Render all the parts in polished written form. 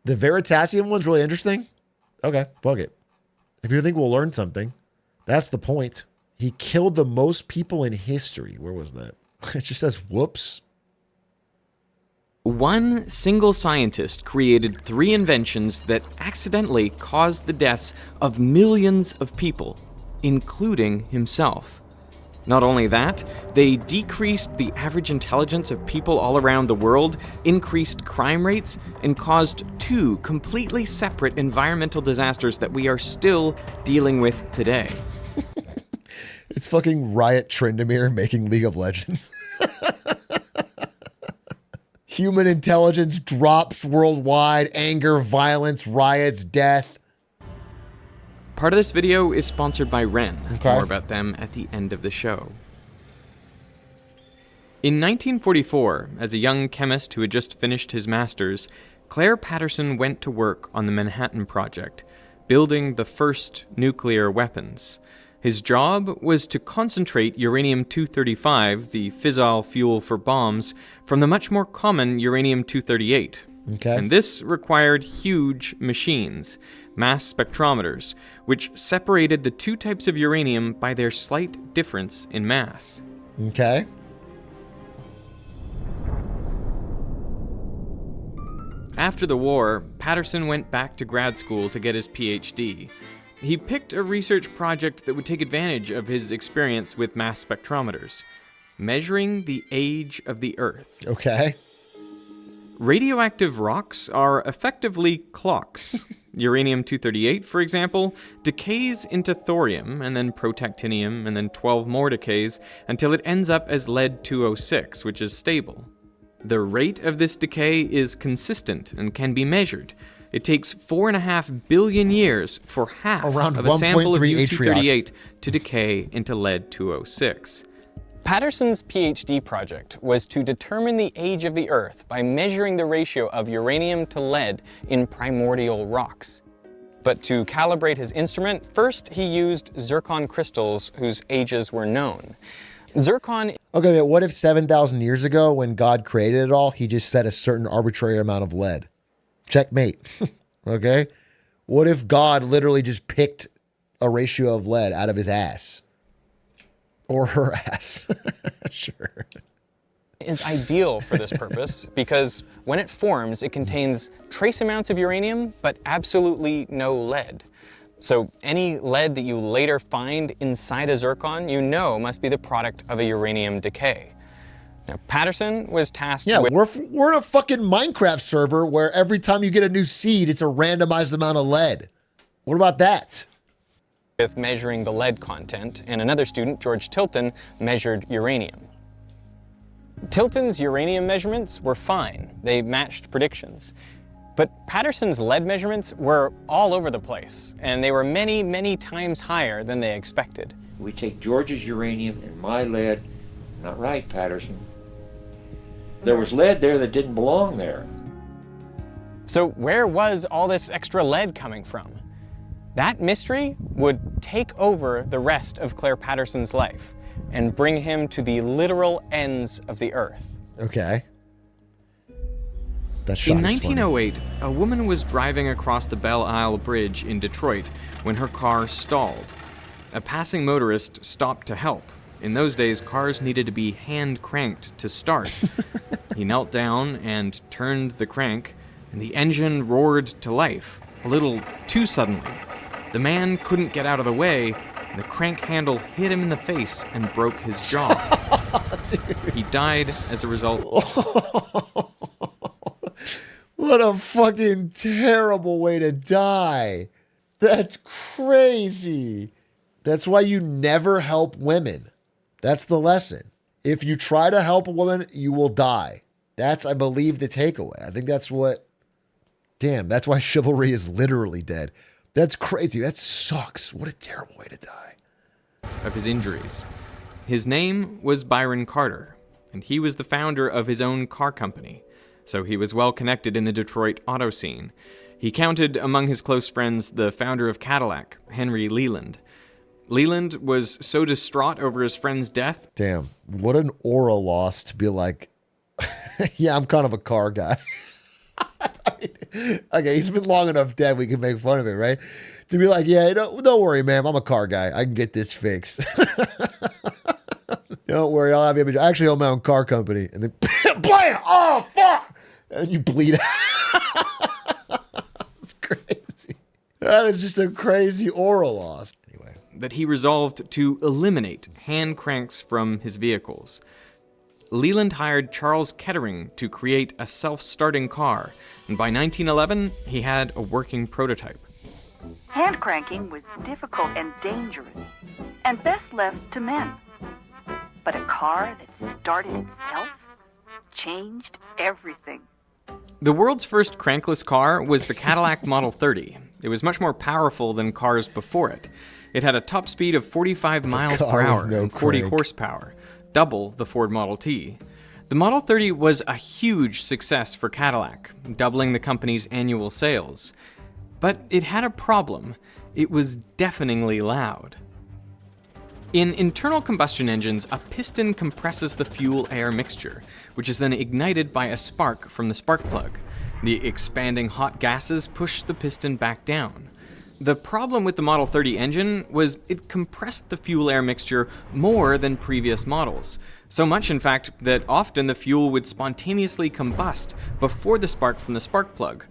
The veritasium one's really interesting. Okay, fuck it. If you think we'll learn something, that's the point. He killed the most people in history. Where was that? It just says whoops. One single scientist created 3 inventions that accidentally caused the deaths of millions of people, including himself. Not only that, they decreased the average intelligence of people all around the world, increased crime rates, and caused 2 completely separate environmental disasters that we are still dealing with today. It's fucking Riot Trindamere making League of Legends. Human intelligence drops worldwide, anger, violence, riots, death. Part of this video is sponsored by Ren. Okay. More about them at the end of the show. In 1944, as a young chemist who had just finished his master's, Claire Patterson went to work on the Manhattan Project, building the first nuclear weapons. His job was to concentrate uranium-235, the fissile fuel for bombs, from the much more common uranium-238. Okay. And this required huge machines, mass spectrometers, which separated the 2 types of uranium by their slight difference in mass. Okay. After the war, Patterson went back to grad school to get his PhD. He picked a research project that would take advantage of his experience with mass spectrometers, measuring the age of the Earth. Okay. Radioactive rocks are effectively clocks. Uranium-238, for example, decays into thorium, and then protactinium, and then 12 more decays, until it ends up as lead-206, which is stable. The rate of this decay is consistent and can be measured. It takes 4.5 billion years for half Around of a sample of 1.3 U-238 to decay into lead-206. Patterson's PhD project was to determine the age of the Earth by measuring the ratio of uranium to lead in primordial rocks. But to calibrate his instrument, first he used zircon crystals whose ages were known. Zircon... Okay, but what if 7,000 years ago, when God created it all, he just set a certain arbitrary amount of lead? Checkmate. Okay? What if God literally just picked a ratio of lead out of his ass? Or her ass. Sure. Is ideal for this purpose because when it forms, it contains trace amounts of uranium, but absolutely no lead. So any lead that you later find inside a zircon, you know must be the product of a uranium decay. Now, Patterson was tasked with... we're in a fucking Minecraft server where every time you get a new seed, it's a randomized amount of lead. What about that? With measuring the lead content, and another student, George Tilton, measured uranium. Tilton's uranium measurements were fine. They matched predictions. But Patterson's lead measurements were all over the place, and they were many, many times higher than they expected. We take George's uranium and my lead. Not right, Patterson. There was lead there that didn't belong there. So where was all this extra lead coming from? That mystery would take over the rest of Claire Patterson's life and bring him to the literal ends of the Earth. Okay. That shot In is 1908, a woman was driving across the Belle Isle Bridge in Detroit when her car stalled. A passing motorist stopped to help. In those days, cars needed to be hand-cranked to start. He knelt down and turned the crank, and the engine roared to life, a little too suddenly. The man couldn't get out of the way, and the crank handle hit him in the face and broke his jaw. He died as a result. What a fucking terrible way to die. That's crazy. That's why you never help women. That's the lesson. If you try to help a woman, you will die. That's, I believe, the takeaway. I think that's what... Damn, that's why chivalry is literally dead. That's crazy. That sucks. What a terrible way to die. Of his injuries. His name was Byron Carter, and he was the founder of his own car company, so he was well connected in the Detroit auto scene. He counted among his close friends the founder of Cadillac, Henry Leland. Leland was so distraught over his friend's death. Damn, what an aura loss to be like, yeah, I'm kind of a car guy. I mean, Okay, he's been long enough dead. We can make fun of it, right? To be like, yeah, don't worry, ma'am. I'm a car guy. I can get this fixed. Don't worry, I'll have you. I actually own my own car company. And then, blam! Oh, fuck! And you bleed out. That's crazy. That is just a crazy oral loss. Anyway. That he resolved to eliminate hand cranks from his vehicles. Leland hired Charles Kettering to create a self-starting car, and by 1911, he had a working prototype. Hand cranking was difficult and dangerous, and best left to men. But a car that started itself changed everything. The world's first crankless car was the Cadillac Model 30. It was much more powerful than cars before it. It had a top speed of 45 miles per hour and 40 horsepower, double the Ford Model T. The Model 30 was a huge success for Cadillac, doubling the company's annual sales. But it had a problem. It was deafeningly loud. In internal combustion engines, a piston compresses the fuel-air mixture, which is then ignited by a spark from the spark plug. The expanding hot gases push the piston back down. The problem with the Model 30 engine was it compressed the fuel-air mixture more than previous models. So much, in fact, that often the fuel would spontaneously combust before the spark from the spark plug.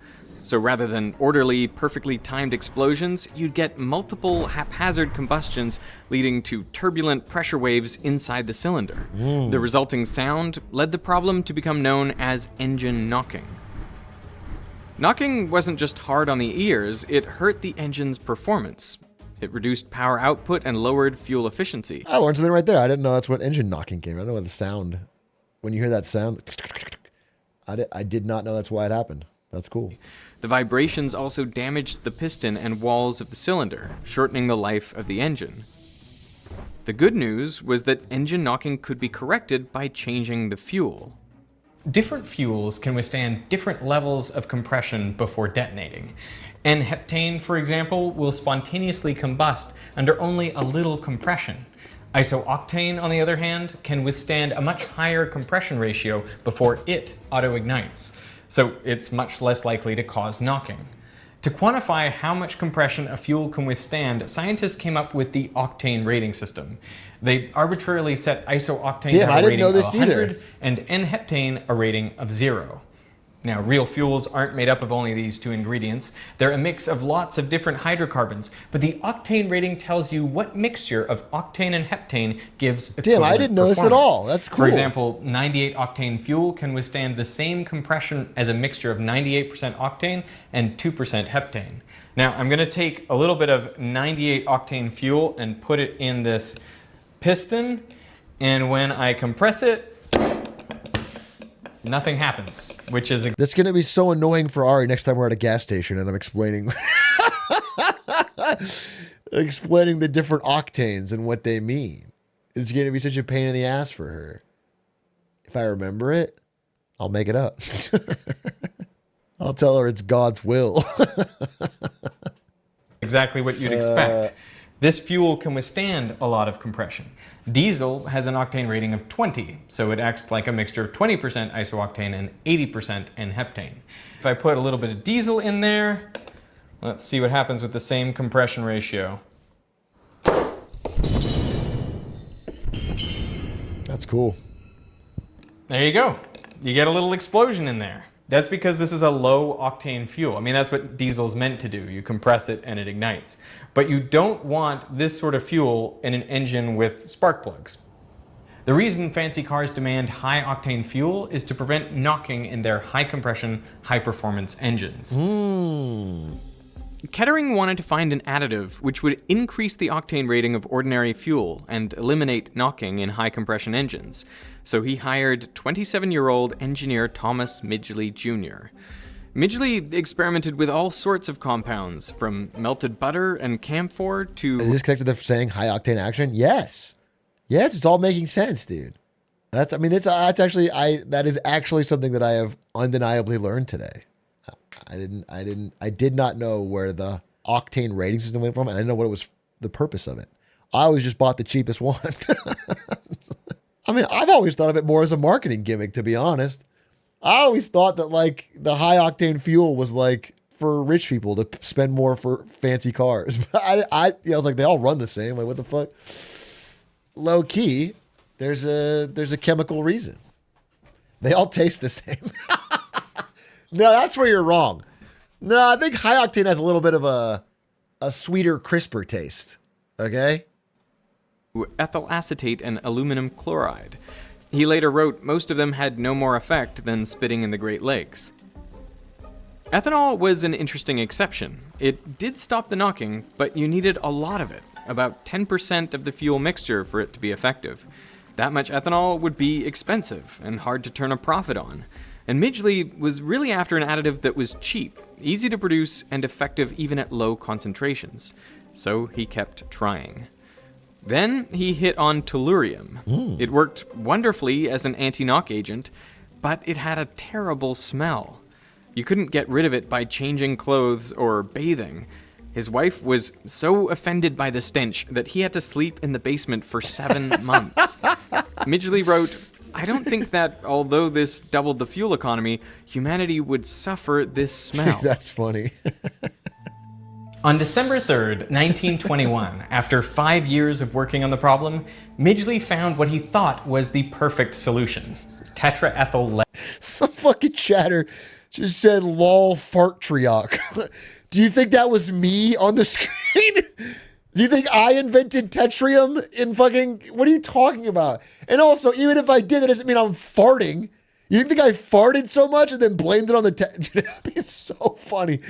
So rather than orderly, perfectly timed explosions, you'd get multiple haphazard combustions leading to turbulent pressure waves inside the cylinder. The resulting sound led the problem to become known as engine knocking. Knocking wasn't just hard on the ears, it hurt the engine's performance. It reduced power output and lowered fuel efficiency. I learned something right there. I didn't know that's what engine knocking came. I don't know what the sound, when you hear that sound, I did not know that's why it happened. That's cool. The vibrations also damaged the piston and walls of the cylinder, shortening the life of the engine. The good news was that engine knocking could be corrected by changing the fuel. Different fuels can withstand different levels of compression before detonating. N-heptane, for example, will spontaneously combust under only a little compression. Isooctane, on the other hand, can withstand a much higher compression ratio before it auto-ignites, so it's much less likely to cause knocking. To quantify how much compression a fuel can withstand, scientists came up with the octane rating system. They arbitrarily set isooctane to have a rating of 100 and N-heptane a rating of 0. Now, real fuels aren't made up of only these two ingredients. They're a mix of lots of different hydrocarbons, but the octane rating tells you what mixture of octane and heptane gives equivalent I didn't know this at all. That's cool. For example, 98 octane fuel can withstand the same compression as a mixture of 98% octane and 2% heptane. Now, I'm going to take a little bit of 98 octane fuel and put it in this piston, and when I compress it, nothing happens, which is This is going to be so annoying for Ari next time we're at a gas station and I'm explaining explaining the different octanes and what they mean. It's going to be such a pain in the ass for her. If I remember it, I'll make it up. I'll tell her it's God's will. exactly what you'd expect. This fuel can withstand a lot of compression. Diesel has an octane rating of 20, so it acts like a mixture of 20% isooctane and 80% N-heptane. If I put a little bit of diesel in there, let's see what happens with the same compression ratio. That's cool. There you go. You get a little explosion in there. That's because this is a low octane fuel. I mean, that's what diesel's meant to do. You compress it and it ignites. But you don't want this sort of fuel in an engine with spark plugs. The reason fancy cars demand high octane fuel is to prevent knocking in their high compression, high performance engines. Kettering wanted to find an additive which would increase the octane rating of ordinary fuel and eliminate knocking in high compression engines. So he hired 27-year-old engineer Thomas Midgley Jr. Midgley experimented with all sorts of compounds, from melted butter and camphor to... Is this connected to saying high octane action? Yes. Yes, it's all making sense, dude. That is actually something that I have undeniably learned today. I did not know where the octane rating system went from, and I didn't know what was the purpose of it. I always just bought the cheapest one. I mean, I've always thought of it more as a marketing gimmick, to be honest. I always thought that like the high octane fuel was like for rich people to spend more for fancy cars. But I was like, they all run the same. Like, what the fuck? Low key, there's a chemical reason. They all taste the same. No, that's where you're wrong. No, I think high octane has a little bit of a sweeter, crisper taste. Okay? Ethyl acetate and aluminum chloride. He later wrote most of them had no more effect than spitting in the Great Lakes. Ethanol was an interesting exception. It did stop the knocking, but you needed a lot of it, about 10% of the fuel mixture for it to be effective. That much ethanol would be expensive and hard to turn a profit on. And Midgley was really after an additive that was cheap, easy to produce, and effective even at low concentrations. So he kept trying. Then he hit on tellurium. It worked wonderfully as an anti-knock agent, but it had a terrible smell. You couldn't get rid of it by changing clothes or bathing. His wife was so offended by the stench that he had to sleep in the basement for 7 months. Midgley wrote, I don't think that, although this doubled the fuel economy, humanity would suffer this smell. That's funny. On December 3rd, 1921, after 5 years of working on the problem, Midgley found what he thought was the perfect solution: tetraethyl lead. Some fucking chatter just said lol fart Atrioc. Do you think that was me on the screen? Do you think I invented tetrium in fucking... What are you talking about? And also, even if I did, that doesn't mean I'm farting. You think I farted so much and then blamed it on the... Dude, that'd be so funny.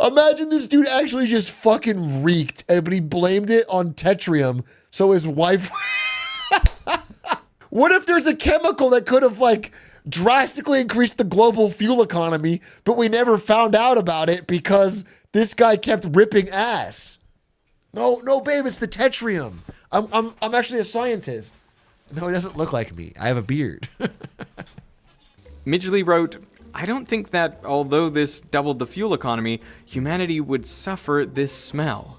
Imagine this dude actually just fucking reeked, but he blamed it on tetrium, so his wife... What if there's a chemical that could have, like, drastically increased the global fuel economy, but we never found out about it because this guy kept ripping ass? No, babe, it's the tetrium. I'm actually a scientist. No, he doesn't look like me. I have a beard. Midgley wrote, I don't think that, although this doubled the fuel economy, humanity would suffer this smell.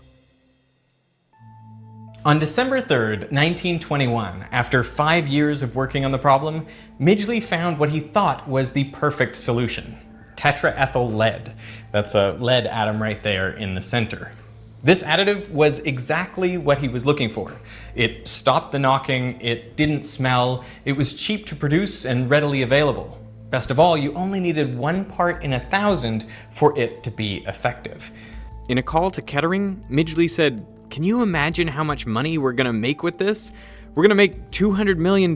On December 3rd, 1921, after 5 years of working on the problem, Midgley found what he thought was the perfect solution: tetraethyl lead. That's a lead atom right there in the center. This additive was exactly what he was looking for. It stopped the knocking, it didn't smell, it was cheap to produce and readily available. Best of all, you only needed 1 part in 1,000 for it to be effective. In a call to Kettering, Midgley said, can you imagine how much money we're gonna make with this? We're gonna make $200 million,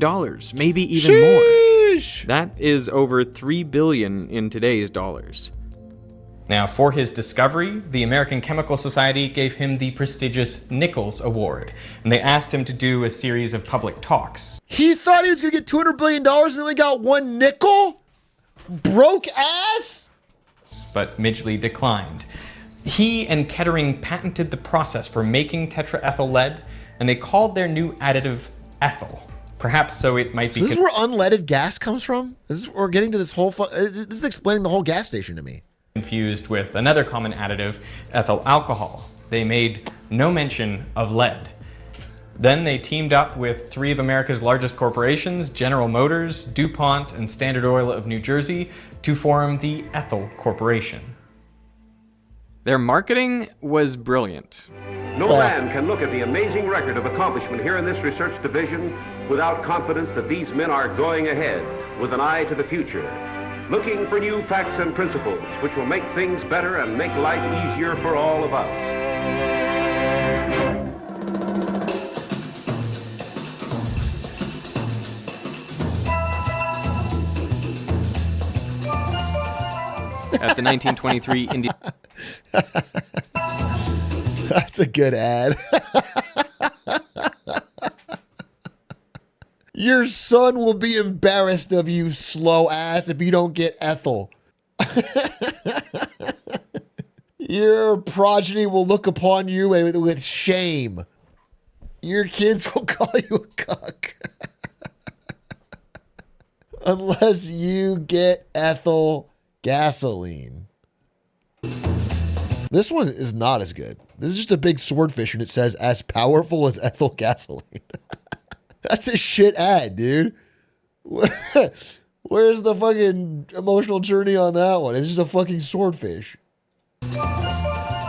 maybe even Sheesh. more. That is over $3 billion in today's dollars. Now, for his discovery, the American Chemical Society gave him the prestigious Nichols Award, and they asked him to do a series of public talks. He thought he was going to get $200 billion and only got 1 nickel? Broke ass? But Midgley declined. He and Kettering patented the process for making tetraethyl lead, and they called their new additive ethyl. Perhaps so it might be... So this is where unleaded gas comes from? We're getting to this whole... This is explaining the whole gas station to me. Confused with another common additive, ethyl alcohol. They made no mention of lead. Then they teamed up with 3 of America's largest corporations, General Motors, DuPont, and Standard Oil of New Jersey, to form the Ethyl Corporation. Their marketing was brilliant. No man can look at the amazing record of accomplishment here in this research division without confidence that these men are going ahead with an eye to the future, looking for new facts and principles which will make things better and make life easier for all of us. At the 1923 Indian... That's a good ad. Your son will be embarrassed of you, slow ass, if you don't get ethyl. Your progeny will look upon you with shame. Your kids will call you a cuck. Unless you get ethyl gasoline. This one is not as good. This is just a big swordfish and it says as powerful as ethyl gasoline. That's a shit ad, dude. What Where's the fucking emotional journey on that one? It's just a fucking swordfish.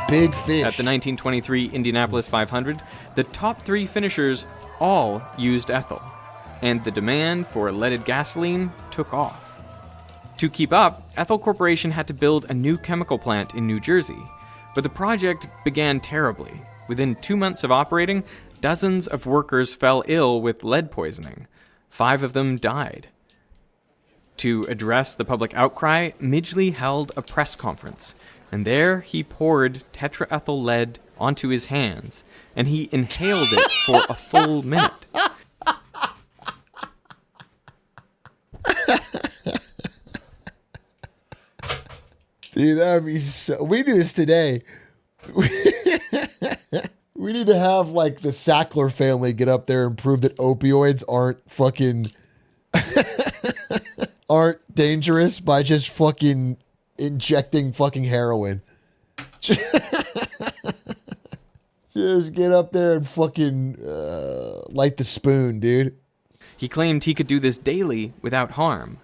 Big fish. At the 1923 Indianapolis 500, the top 3 finishers all used ethyl, and the demand for leaded gasoline took off. To keep up, Ethyl Corporation had to build a new chemical plant in New Jersey, but the project began terribly. Within 2 months of operating, dozens of workers fell ill with lead poisoning. 5 of them died. To address the public outcry, Midgley held a press conference, and there he poured tetraethyl lead onto his hands, and he inhaled it for a full minute. Dude, that would be so... We do this today. We need to have, like, the Sackler family get up there and prove that opioids aren't fucking... aren't dangerous by just fucking injecting fucking heroin. Just get up there and fucking light the spoon, dude. He claimed he could do this daily without harm.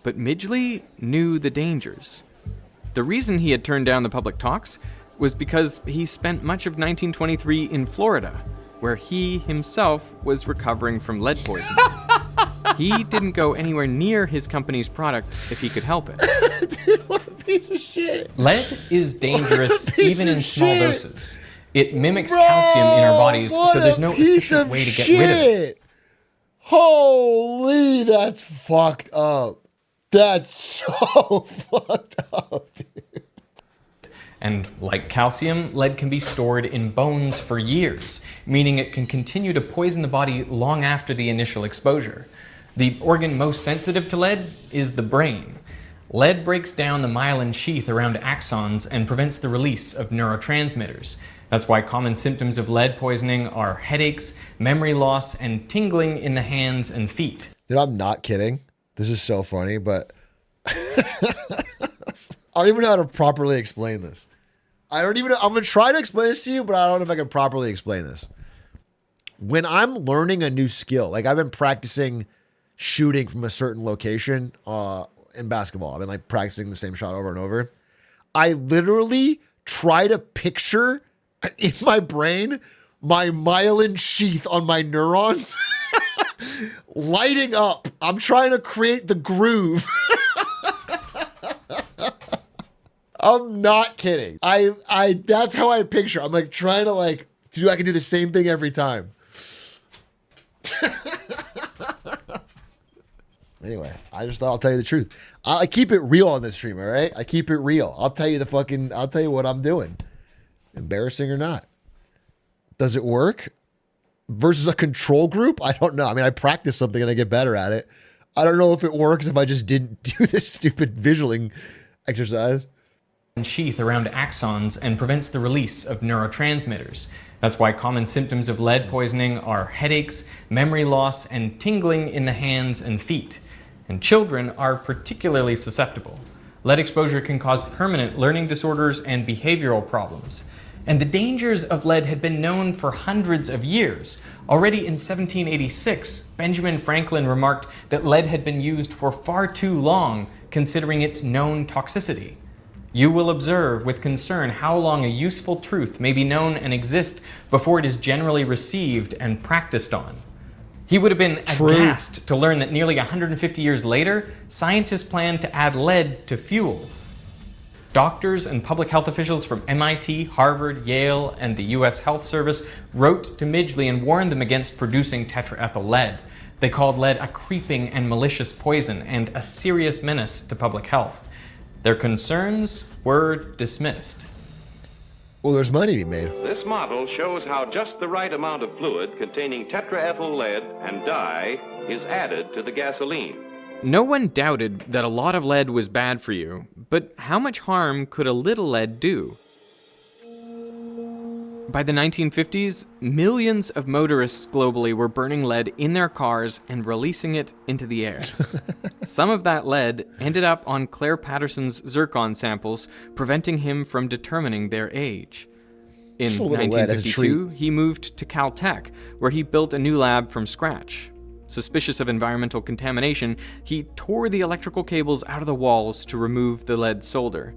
But Midgley knew the dangers. The reason he had turned down the public talks was because he spent much of 1923 in Florida, where he himself was recovering from lead poisoning. He didn't go anywhere near his company's product if he could help it. Dude, what a piece of shit. Lead is dangerous even in small shit. doses. It mimics calcium in our bodies, so there's no efficient way to get rid of it. Holy, that's fucked up. That's so fucked up, dude. And like calcium, lead can be stored in bones for years, meaning it can continue to poison the body long after the initial exposure. The organ most sensitive to lead is the brain. Lead breaks down the myelin sheath around axons and prevents the release of neurotransmitters. That's why common symptoms of lead poisoning are headaches, memory loss, and tingling in the hands and feet. Dude, I'm not kidding. This is so funny, but I don't even know how to properly explain this. I'm going to try to explain this to you, but I don't know if I can properly explain this. When I'm learning a new skill, like I've been practicing shooting from a certain location in basketball. I've been like practicing the same shot over and over. I literally try to picture in my brain my myelin sheath on my neurons lighting up. I'm trying to create the groove. I'm not kidding. I that's how I picture. I'm like trying to I can do the same thing every time. Anyway, I just thought I'll tell you the truth. I keep it real on this stream, all right? I keep it real. I'll tell you what I'm doing. Embarrassing or not. Does it work? Versus a control group? I don't know. I mean, I practice something and I get better at it. I don't know if it works if I just didn't do this stupid visualing exercise. Sheath around axons and prevents the release of neurotransmitters. That's why common symptoms of lead poisoning are headaches, memory loss, and tingling in the hands and feet. And children are particularly susceptible. Lead exposure can cause permanent learning disorders and behavioral problems. And the dangers of lead had been known for hundreds of years. Already in 1786, Benjamin Franklin remarked that lead had been used for far too long, considering its known toxicity. You will observe with concern how long a useful truth may be known and exist before it is generally received and practiced on. He would have been aghast to learn that nearly 150 years later, scientists planned to add lead to fuel. Doctors and public health officials from MIT, Harvard, Yale, and the U.S. Health Service wrote to Midgley and warned them against producing tetraethyl lead. They called lead a creeping and malicious poison and a serious menace to public health. Their concerns were dismissed. Well, there's money to be made. This model shows how just the right amount of fluid containing tetraethyl lead and dye is added to the gasoline. No one doubted that a lot of lead was bad for you, but how much harm could a little lead do? By the 1950s, millions of motorists globally were burning lead in their cars and releasing it into the air. Some of that lead ended up on Claire Patterson's zircon samples, preventing him from determining their age. In 1952, he moved to Caltech, where he built a new lab from scratch. Suspicious of environmental contamination, he tore the electrical cables out of the walls to remove the lead solder.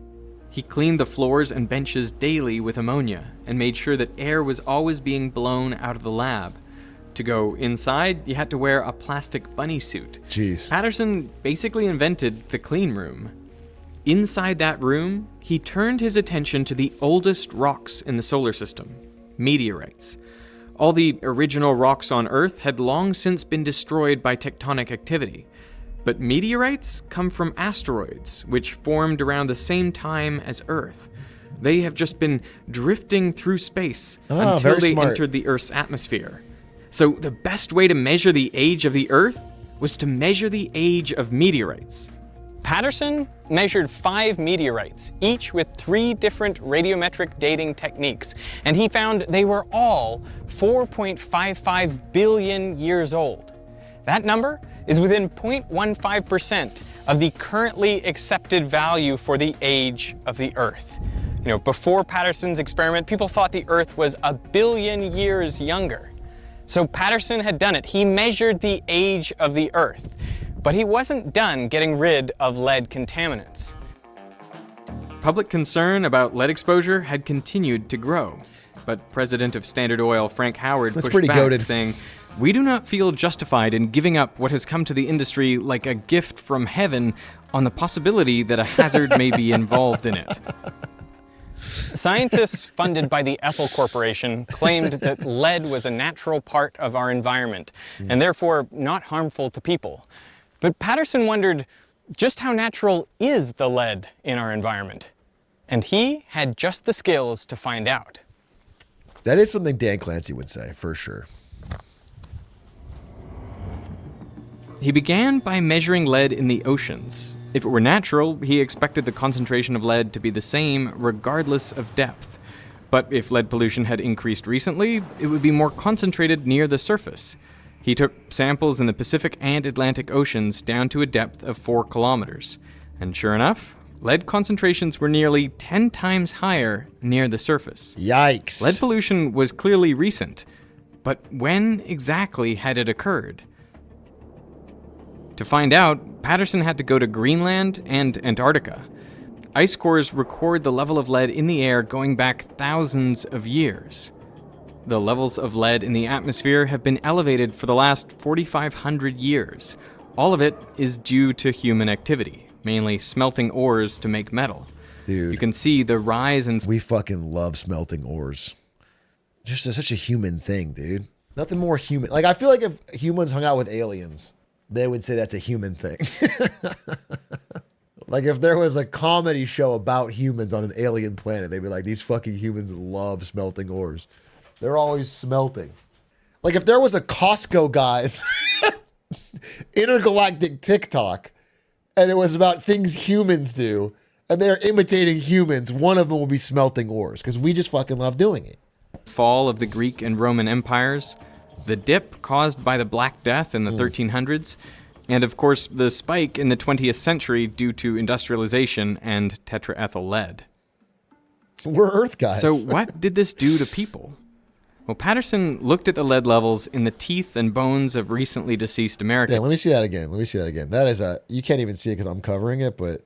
He cleaned the floors and benches daily with ammonia and made sure that air was always being blown out of the lab. To go inside, you had to wear a plastic bunny suit. Jeez. Patterson basically invented the clean room. Inside that room, he turned his attention to the oldest rocks in the solar system, meteorites. All the original rocks on Earth had long since been destroyed by tectonic activity. But meteorites come from asteroids, which formed around the same time as Earth. They have just been drifting through space until they entered the Earth's atmosphere. So the best way to measure the age of the Earth was to measure the age of meteorites. Patterson measured 5 meteorites, each with 3 different radiometric dating techniques, and he found they were all 4.55 billion years old. That number is within 0.15% of the currently accepted value for the age of the Earth. Before Patterson's experiment, people thought the Earth was 1 billion years younger. So Patterson had done it. He measured the age of the Earth. But he wasn't done getting rid of lead contaminants. Public concern about lead exposure had continued to grow, but President of Standard Oil Frank Howard pushed back, saying, "We do not feel justified in giving up what has come to the industry like a gift from heaven on the possibility that a hazard may be involved in it." Scientists funded by the Ethel Corporation claimed that lead was a natural part of our environment, and therefore not harmful to people. But Patterson wondered, just how natural is the lead in our environment? And he had just the skills to find out. That is something Dan Clancy would say, for sure. He began by measuring lead in the oceans. If it were natural, he expected the concentration of lead to be the same regardless of depth. But if lead pollution had increased recently, it would be more concentrated near the surface. He took samples in the Pacific and Atlantic Oceans down to a depth of 4 kilometers. And sure enough, lead concentrations were nearly 10 times higher near the surface. Yikes. Lead pollution was clearly recent, but when exactly had it occurred? To find out, Patterson had to go to Greenland and Antarctica. Ice cores record the level of lead in the air going back thousands of years. The levels of lead in the atmosphere have been elevated for the last 4,500 years. All of it is due to human activity, mainly smelting ores to make metal. Dude. You can see the rise in... We fucking love smelting ores. Just such a human thing, dude. Nothing more human. Like, I feel like if humans hung out with aliens, they would say that's a human thing. Like, if there was a comedy show about humans on an alien planet, they'd be like, these fucking humans love smelting ores. They're always smelting. Like, if there was a Costco guys intergalactic TikTok and it was about things humans do and they're imitating humans, one of them will be smelting ores because we just fucking love doing it. Fall of the Greek and Roman empires, the dip caused by the Black Death in the 1300s, and of course the spike in the 20th century due to industrialization and tetraethyl lead. We're Earth guys. So what did this do to people? Well, Patterson looked at the lead levels in the teeth and bones of recently deceased Americans. Yeah, let me see that again. That is you can't even see it because I'm covering it, but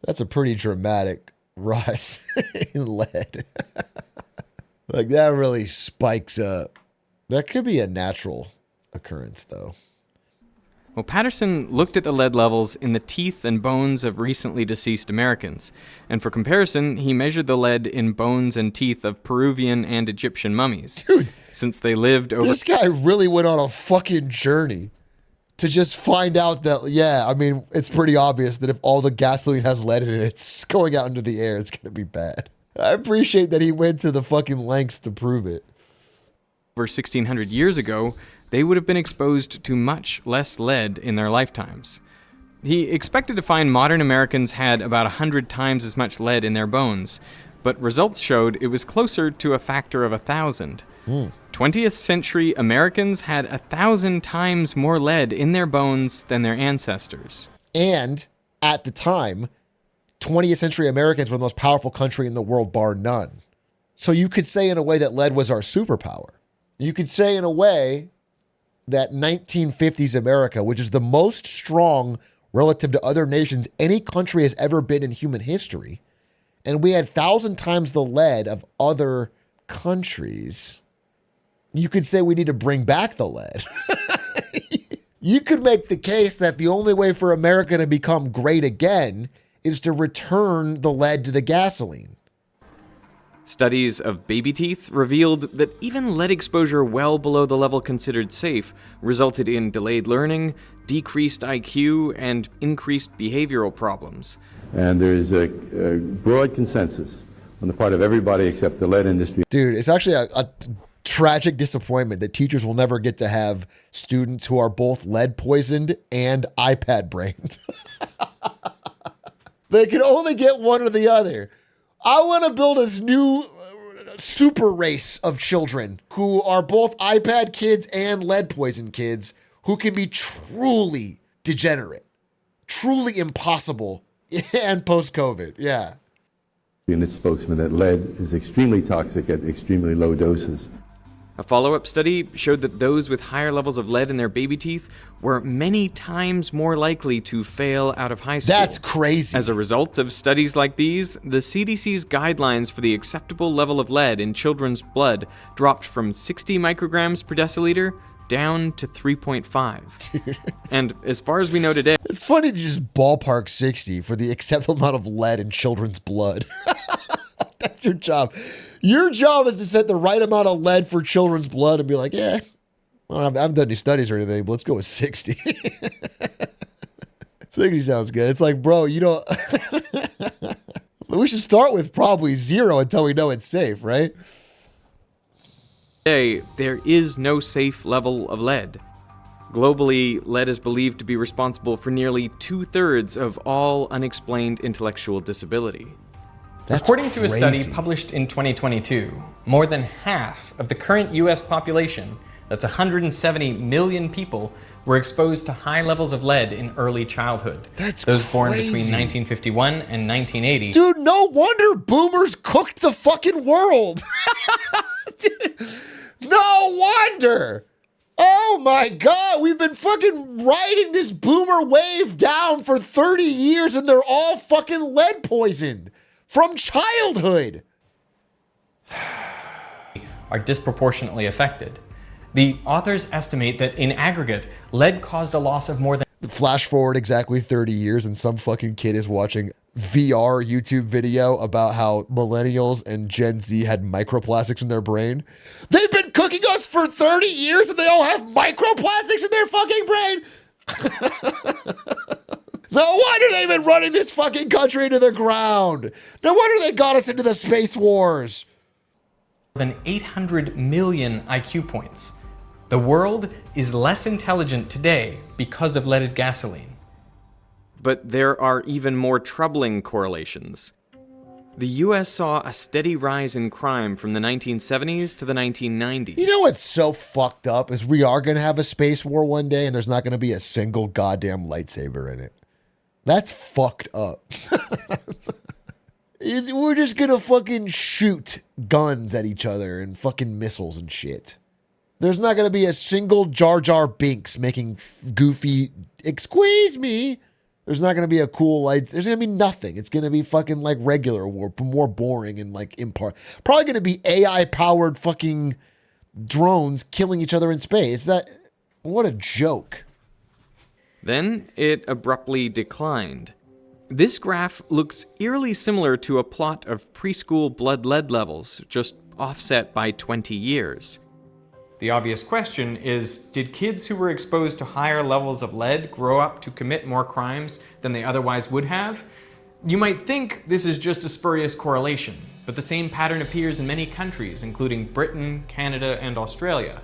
that's a pretty dramatic rise in lead. Like, that really spikes up. That could be a natural occurrence, though. Well, Patterson looked at the lead levels in the teeth and bones of recently deceased Americans, and for comparison, he measured the lead in bones and teeth of Peruvian and Egyptian mummies. Dude, since they lived over... This guy really went on a fucking journey to just find out that, yeah, I mean, it's pretty obvious that if all the gasoline has lead in it, it's going out into the air, it's going to be bad. I appreciate that he went to the fucking lengths to prove it. Over 1,600 years ago, they would have been exposed to much less lead in their lifetimes. He expected to find modern Americans had about 100 times as much lead in their bones, but results showed it was closer to a factor of 1,000. 20th century Americans had 1,000 times more lead in their bones than their ancestors. And at the time, 20th century Americans were the most powerful country in the world, bar none. So you could say in a way that lead was our superpower. You could say in a way that 1950s America, which is the most strong relative to other nations any country has ever been in human history, and we had 1,000 times the lead of other countries, you could say we need to bring back the lead. You could make the case that the only way for America to become great again is to return the lead to the gasoline. Studies of baby teeth revealed that even lead exposure well below the level considered safe resulted in delayed learning, decreased IQ, and increased behavioral problems. And there is a broad consensus on the part of everybody except the lead industry. Dude, it's actually a tragic disappointment that teachers will never get to have students who are both lead poisoned and iPad brained. They can only get one or the other. I want to build this new super race of children who are both iPad kids and lead poison kids who can be truly degenerate, truly impossible, and post-COVID. Yeah. And its spokesman that lead is extremely toxic at extremely low doses. A follow-up study showed that those with higher levels of lead in their baby teeth were many times more likely to fail out of high school. That's crazy. As a result of studies like these, the CDC's guidelines for the acceptable level of lead in children's blood dropped from 60 micrograms per deciliter down to 3.5. And as far as we know today, it's funny to just ballpark 60 for the acceptable amount of lead in children's blood. That's your job. Your job is to set the right amount of lead for children's blood and be like, yeah, I haven't done any studies or anything, but let's go with 60. 60 sounds good. It's like, bro, you don't... We should start with probably 0 until we know it's safe, right? There is no safe level of lead. Globally, lead is believed to be responsible for nearly 2/3 of all unexplained intellectual disability. That's According to a study crazy. published in 2022, more than half of the current US population, that's 170 million people, were exposed to high levels of lead in early childhood. That's Those born crazy. between 1951 and 1980. Dude, no wonder boomers cooked the fucking world. Dude, no wonder. Oh my God, we've been fucking riding this boomer wave down for 30 years and they're all fucking lead poisoned from childhood. Are disproportionately affected. The authors estimate that in aggregate, lead caused a loss of more than Flash forward exactly 30 years and some fucking kid is watching VR YouTube video about how millennials and Gen Z had microplastics in their brain. They've been cooking us for 30 years and they all have microplastics in their fucking brain. No wonder they've been running this fucking country into the ground. No wonder they got us into the space wars. 800 million IQ points. The world is less intelligent today because of leaded gasoline. But there are even more troubling correlations. The US saw a steady rise in crime from the 1970s to the 1990s. You know what's so fucked up is we are going to have a space war one day and there's not going to be a single goddamn lightsaber in it. That's fucked up. We're just going to fucking shoot guns at each other and fucking missiles and shit. There's not going to be a single Jar Jar Binks making goofy, excuse me. There's not going to be a cool light. There's going to be nothing. It's going to be fucking like regular war, more boring and like probably going to be AI powered fucking drones killing each other in space. What a joke. Then it abruptly declined. This graph looks eerily similar to a plot of preschool blood lead levels, just offset by 20 years. The obvious question is, did kids who were exposed to higher levels of lead grow up to commit more crimes than they otherwise would have? You might think this is just a spurious correlation, but the same pattern appears in many countries, including Britain, Canada, and Australia.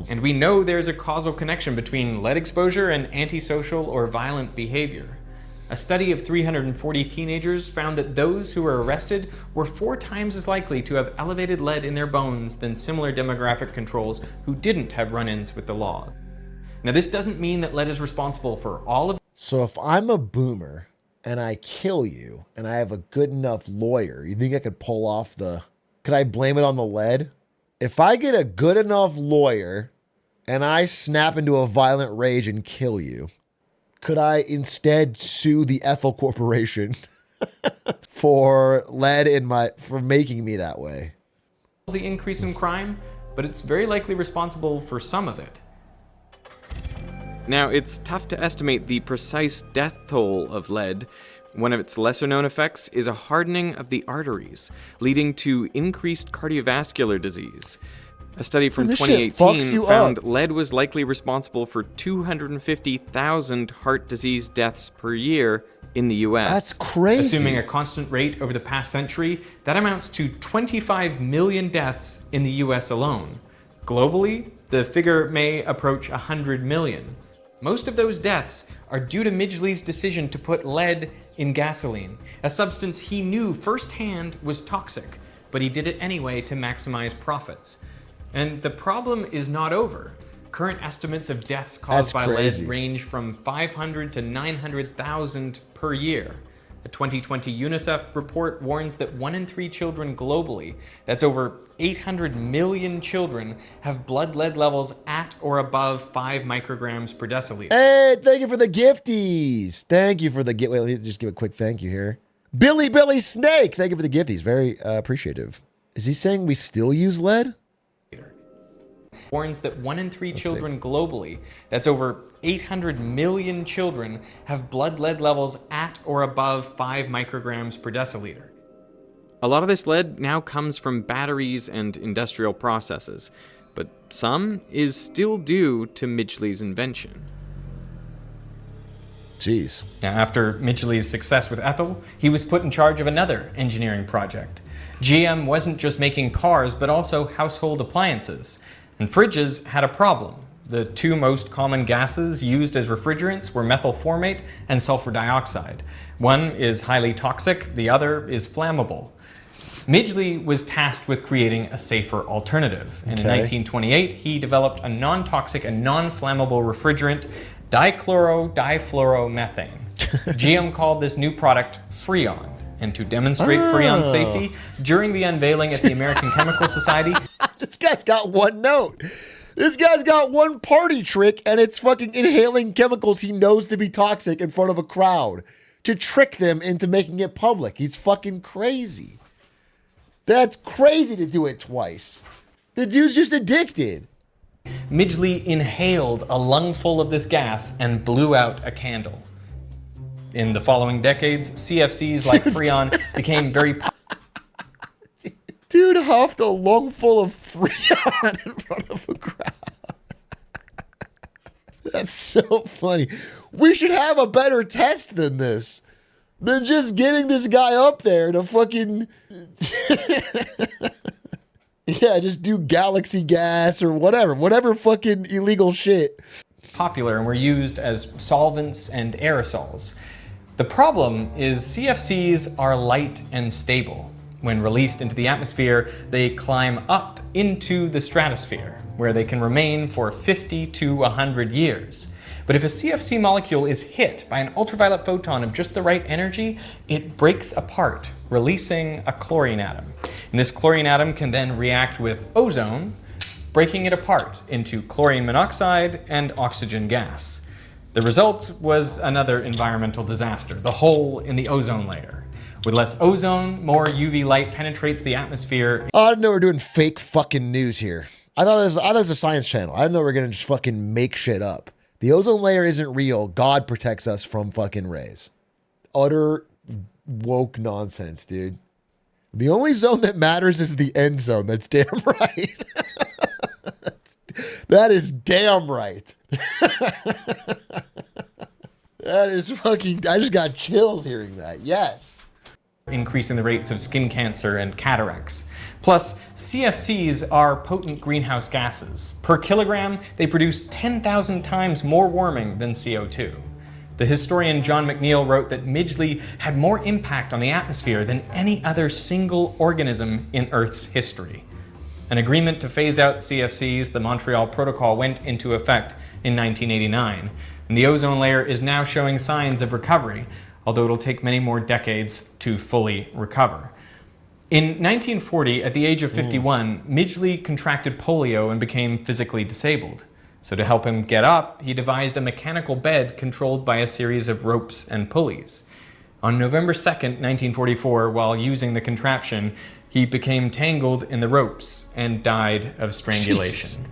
And we know there's a causal connection between lead exposure and antisocial or violent behavior. A study of 340 teenagers found that those who were arrested were 4 times as likely to have elevated lead in their bones than similar demographic controls who didn't have run-ins with the law. Now, this doesn't mean that lead is responsible for all of... So if I'm a boomer and I kill you and I have a good enough lawyer, you think I could pull off could I blame it on the lead? If I get a good enough lawyer and I snap into a violent rage and kill you, could I instead sue the Ethel Corporation for making me that way? The increase in crime, but it's very likely responsible for some of it. Now, it's tough to estimate the precise death toll of lead. One of its lesser-known effects is a hardening of the arteries, leading to increased cardiovascular disease. A study from This shit fucks 2018 you found up. lead was likely responsible for 250,000 heart disease deaths per year in the U.S. That's crazy. Assuming a constant rate over the past century, that amounts to 25 million deaths in the U.S. alone. Globally, the figure may approach 100 million. Most of those deaths are due to Midgley's decision to put lead in gasoline, a substance he knew firsthand was toxic, but he did it anyway to maximize profits. And the problem is not over. Current estimates of deaths caused by lead range from 500 to 900,000 per year. A 2020 UNICEF report warns that 1 in 3 children globally, that's over 800 million children, have blood lead levels at or above 5 micrograms per deciliter. Hey, thank you for the gifties. Thank you for the gift. Wait, let me just give a quick thank you here. Billy Snake, thank you for the gifties. Very appreciative. Is he saying we still use lead? Warns that 1 in 3 children globally, that's over 800 million children, have blood lead levels at or above 5 micrograms per deciliter. A lot of this lead now comes from batteries and industrial processes, but some is still due to Midgley's invention. Jeez. Now, after Midgley's success with Ethel, he was put in charge of another engineering project. GM wasn't just making cars, but also household appliances. And fridges had a problem. The 2 most common gases used as refrigerants were methyl formate and sulfur dioxide. One is highly toxic, the other is flammable. Midgley was tasked with creating a safer alternative. And in 1928, he developed a non-toxic and non-flammable refrigerant, dichloro-difluoromethane. GM called this new product Freon. And to demonstrate Freon's safety, during the unveiling at the American Chemical Society... This guy's got one note. This guy's got one party trick, and it's fucking inhaling chemicals he knows to be toxic in front of a crowd to trick them into making it public. He's fucking crazy. That's crazy to do it twice. The dude's just addicted. Midgley inhaled a lungful of this gas and blew out a candle. In the following decades, CFCs like Freon became very popular. Dude huffed a lungful of Freon in front of a crowd. That's so funny. We should have a better test than this. Than just getting this guy up there to fucking... yeah, just do galaxy gas or whatever. Whatever fucking illegal shit. Popular and were used as solvents and aerosols. The problem is CFCs are light and stable. When released into the atmosphere, they climb up into the stratosphere, where they can remain for 50 to 100 years. But if a CFC molecule is hit by an ultraviolet photon of just the right energy, it breaks apart, releasing a chlorine atom. And this chlorine atom can then react with ozone, breaking it apart into chlorine monoxide and oxygen gas. The result was another environmental disaster, the hole in the ozone layer. With less ozone, more UV light penetrates the atmosphere. I didn't know we're doing fake fucking news here. I thought it was a science channel. I didn't know we were going to just fucking make shit up. The ozone layer isn't real. God protects us from fucking rays. Utter woke nonsense, dude. The only zone that matters is the end zone. That's damn right. That is damn right. That is fucking... I just got chills hearing that. Yes. Increasing the rates of skin cancer and cataracts. Plus, CFCs are potent greenhouse gases. Per kilogram, they produce 10,000 times more warming than CO2. The historian John McNeill wrote that Midgley had more impact on the atmosphere than any other single organism in Earth's history. An agreement to phase out CFCs, the Montreal Protocol, went into effect in 1989, and the ozone layer is now showing signs of recovery, although it'll take many more decades to fully recover. In 1940, at the age of 51, Midgley contracted polio and became physically disabled. So to help him get up, he devised a mechanical bed controlled by a series of ropes and pulleys. On November 2nd, 1944, while using the contraption, he became tangled in the ropes and died of strangulation. Jesus.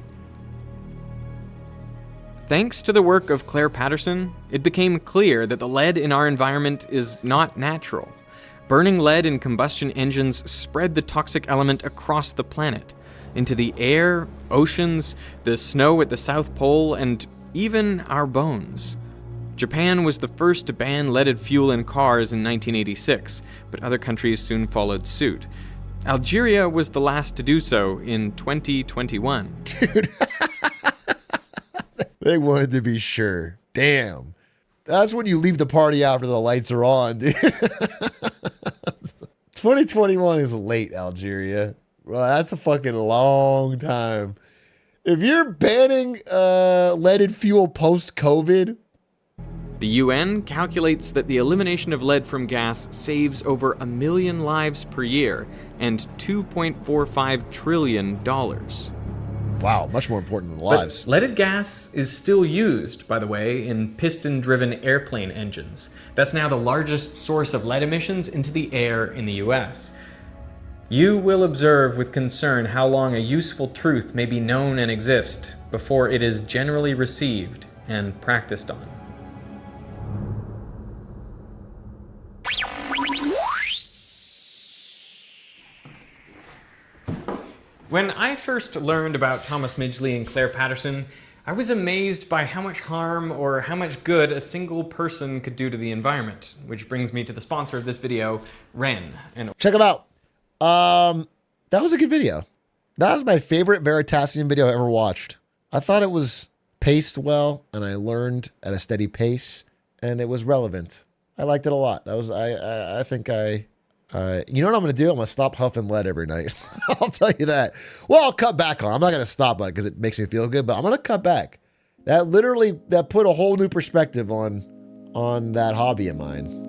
Thanks to the work of Claire Patterson, it became clear that the lead in our environment is not natural. Burning lead in combustion engines spread the toxic element across the planet, into the air, oceans, the snow at the South Pole, and even our bones. Japan was the first to ban leaded fuel in cars in 1986, but other countries soon followed suit. Algeria was the last to do so in 2021. Dude. They wanted to be sure. Damn. That's when you leave the party after the lights are on, dude. 2021 is late, Algeria. Well, that's a fucking long time. If you're banning leaded fuel post-COVID... The UN calculates that the elimination of lead from gas saves over 1 million lives per year and $2.45 trillion. Wow, much more important than lives. But leaded gas is still used, by the way, in piston-driven airplane engines. That's now the largest source of lead emissions into the air in the US. You will observe with concern how long a useful truth may be known and exist before it is generally received and practiced on. When I first learned about Thomas Midgley and Claire Patterson, I was amazed by how much harm or how much good a single person could do to the environment, which brings me to the sponsor of this video, Ren. Check them out. That was a good video. That was my favorite veritasium video I ever watched. I thought it was paced well, and I learned at a steady pace, and it was relevant. I liked it a lot. That was I think you know what I'm going to do? I'm going to stop huffing lead every night. I'll tell you that. Well, I'll cut back on it. I'm not going to stop on it because it makes me feel good, but I'm going to cut back. That put a whole new perspective on that hobby of mine.